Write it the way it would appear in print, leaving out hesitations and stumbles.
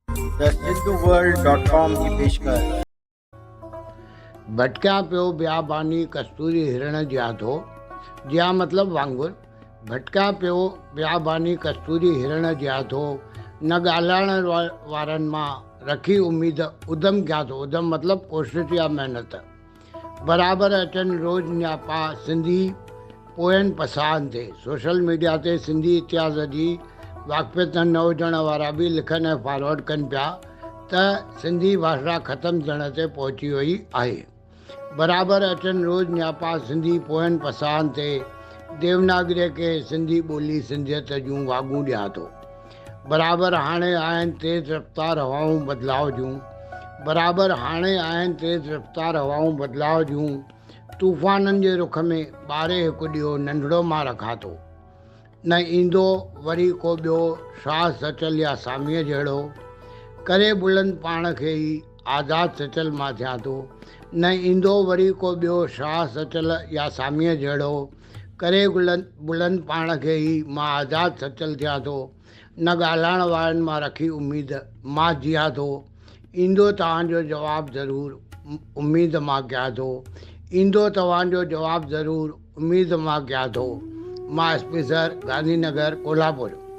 The Sindhu वर्ल्ड.com की पेशकश। भटकिया पियो बियाबानी कस्तूरी हिरण जे हथो। जी हाँ, मतलब वांगुरु भटकिया पियो बियाबानी कस्तूरी हिरण जे हथो। न ॻाल्हाइण वारनि मां रखी उम्मीद उधम कया थो। उधम मतलब कोशिश या महिनत। बराबरि अचनि रोज़ न्यापा सिंधी पोयनि पसाहनि ते। सोशल मीडिया ते सिंधी इतिहास जी वाक़फ़ियत न हुजण वारा बि लिखनि ऐं फॉरवर्ड कनि पिया त सिंधी भाषा ख़तमु थियण ते पहुची वई आहे। बराबरि अचनि रोज़ न्यापा सिंधी पोयनि पसाहनि ते। देवनागरीअ खे सिंधी ॿोली सिंधियत जूं वाॻूं ॾियां थो। बराबरि हाणे आहिनि तेज़ रफ़्तार हवाऊं बदिलाव जूं। बराबरि हाणे आहिनि तेज़ रफ़्तार हवाऊं बदिलाव जूं। तूफ़ाननि जे रुख में ॿारे हिकु ॾींहुं नंढड़ो मां रखां थो। न ईंदो वरी को ॿियो शाह सचल या सामीअ जहिड़ो। करे बुलंद पाण खे ई आज़ादु सचल मां थियां थो। न ईंदो वरी को ॿियो शाह सचल या सामीअ जहिड़ो। करे बुलंद पाण खे ई मां आज़ादु सचल थियां थो। न ॻाल्हाइण वारनि मां रखी उम्मीद मां जियां थो। ईंदो तव्हांजो जवाबु ज़रूरु उम्मीद मां कयां थो। ईंदो तव्हांजो जवाबु ज़रूरु उम्मीद मां कयां थो। मां एसपी सर, गांधी नगर, कोल्हापुर।